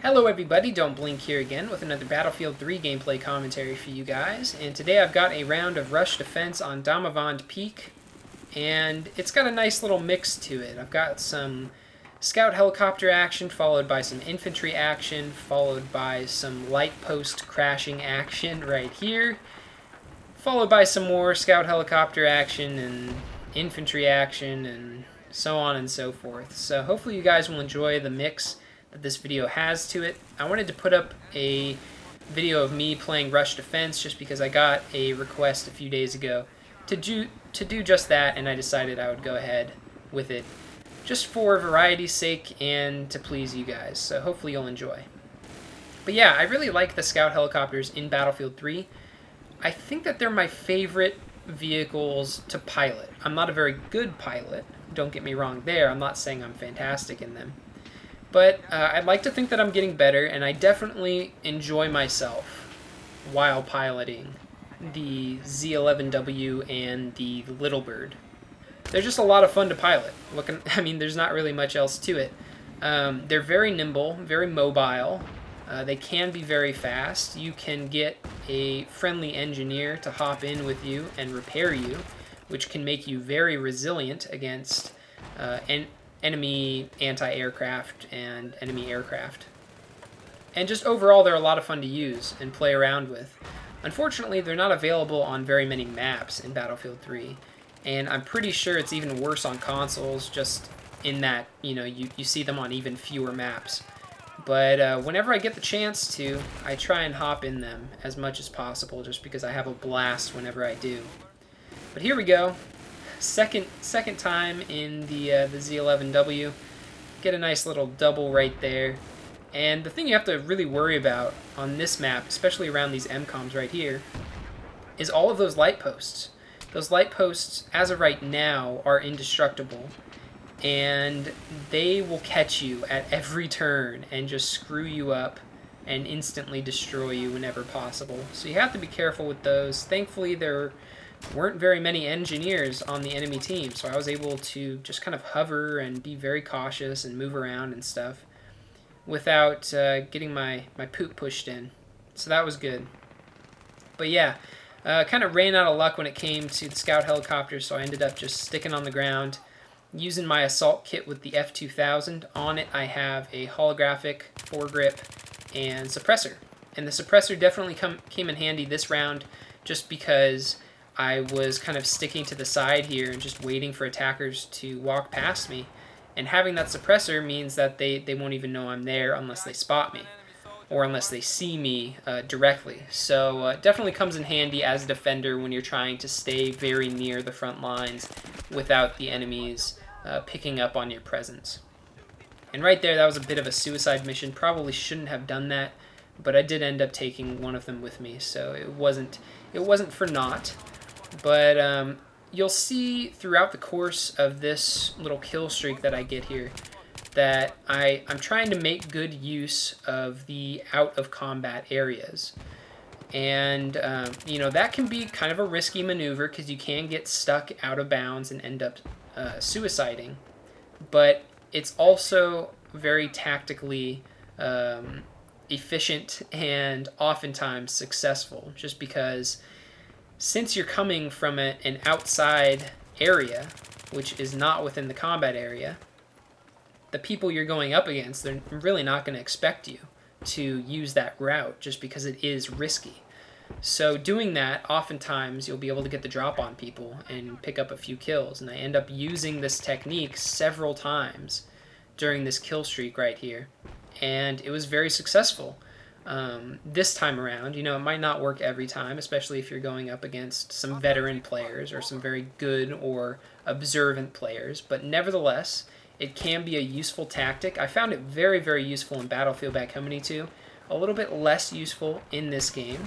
Hello everybody, Don't Blink here again with another Battlefield 3 gameplay commentary for you guys, and today I've got a round of rush defense on Damavand Peak, and it's got a nice little mix to it. I've got some scout helicopter action, followed by some infantry action, followed by some light post crashing action right here, followed by some more scout helicopter action and infantry action, and so on and so forth. So hopefully you guys will enjoy the mix that this video has to it. I wanted to put up a video of me playing rush defense just because I got a request a few days ago to do just that, and I decided I would go ahead with it just for variety's sake and to please you guys. So hopefully you'll enjoy. But yeah, I really like the scout helicopters in Battlefield 3. I think that they're my favorite vehicles to pilot. I'm not a very good pilot, don't get me wrong there. I'm not saying I'm fantastic in them. But I'd like to think that I'm getting better, and I definitely enjoy myself while piloting the Z11W and the Little Bird. They're just a lot of fun to pilot. There's not really much else to it. They're very nimble, very mobile. They can be very fast. You can get a friendly engineer to hop in with you and repair you, which can make you very resilient against enemy anti-aircraft and enemy aircraft. And just overall, they're a lot of fun to use and play around with. Unfortunately, they're not available on very many maps in Battlefield 3, and I'm pretty sure it's even worse on consoles, just in that, you see them on even fewer maps. But whenever I get the chance to, I try and hop in them as much as possible, just because I have a blast whenever I do. But here we go. Second time in the Z11W. Get a nice little double right there. And the thing you have to really worry about on this map, especially around these MCOMs right here, is all of those light posts. Those light posts, as of right now, are indestructible. And they will catch you at every turn and just screw you up and instantly destroy you whenever possible. So you have to be careful with those. Thankfully, there weren't very many engineers on the enemy team, so I was able to just kind of hover and be very cautious and move around and stuff without getting my poop pushed in. So that was good. But yeah, kind of ran out of luck when it came to the scout helicopter, so I ended up just sticking on the ground using my assault kit with the F2000. On it I have a holographic foregrip and suppressor. And the suppressor definitely came in handy this round just because I was kind of sticking to the side here and just waiting for attackers to walk past me. And having that suppressor means that they won't even know I'm there unless they spot me, or unless they see me directly. So definitely comes in handy as a defender when you're trying to stay very near the front lines without the enemies picking up on your presence. And right there, that was a bit of a suicide mission. Probably shouldn't have done that, but I did end up taking one of them with me, so it wasn't for naught. But you'll see throughout the course of this little kill streak that I get here that I'm trying to make good use of the out-of-combat areas. And, that can be kind of a risky maneuver because you can get stuck out of bounds and end up suiciding. But it's also very tactically efficient and oftentimes successful, just because since you're coming from an outside area, which is not within the combat area, the people you're going up against, they're really not going to expect you to use that route just because it is risky. So doing that, oftentimes you'll be able to get the drop on people and pick up a few kills. And I end up using this technique several times during this kill streak right here. And it was very successful. This time around, it might not work every time, especially if you're going up against some veteran players or some very good or observant players. But nevertheless, it can be a useful tactic. I found it very, very useful in Battlefield Bad Company 2. A little bit less useful in this game,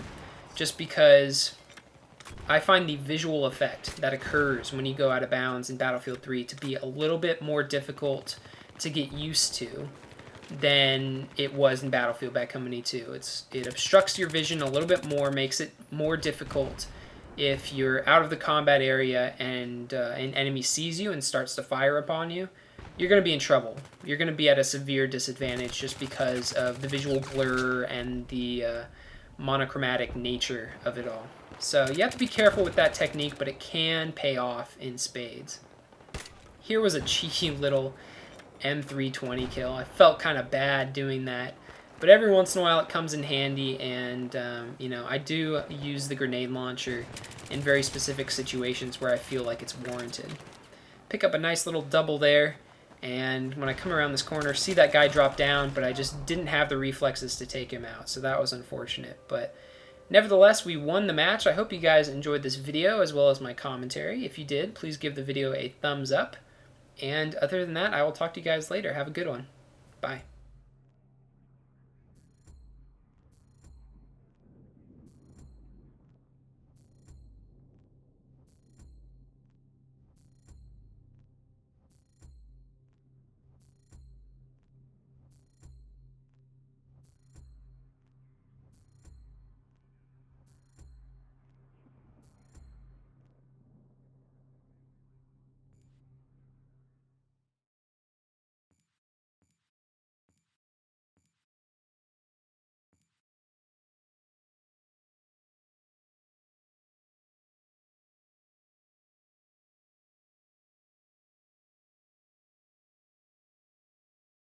just because I find the visual effect that occurs when you go out of bounds in Battlefield 3 to be a little bit more difficult to get used to than it was in Battlefield Bad Company 2. It obstructs your vision a little bit more, makes it more difficult if you're out of the combat area and an enemy sees you and starts to fire upon you. you're going to be in trouble. You're going to be at a severe disadvantage just because of the visual blur and the monochromatic nature of it all. So you have to be careful with that technique, but it can pay off in spades. Here was a cheeky little M320 kill. I felt kind of bad doing that, but every once in a while it comes in handy, and you know, I do use the grenade launcher in very specific situations where I feel like it's warranted. Pick up a nice little double there, and when I come around this corner, see that guy drop down, but I just didn't have the reflexes to take him out, so that was unfortunate. But nevertheless, we won the match. I hope you guys enjoyed this video as well as my commentary. If you did, please give the video a thumbs up. And other than that, I will talk to you guys later. Have a good one. Bye.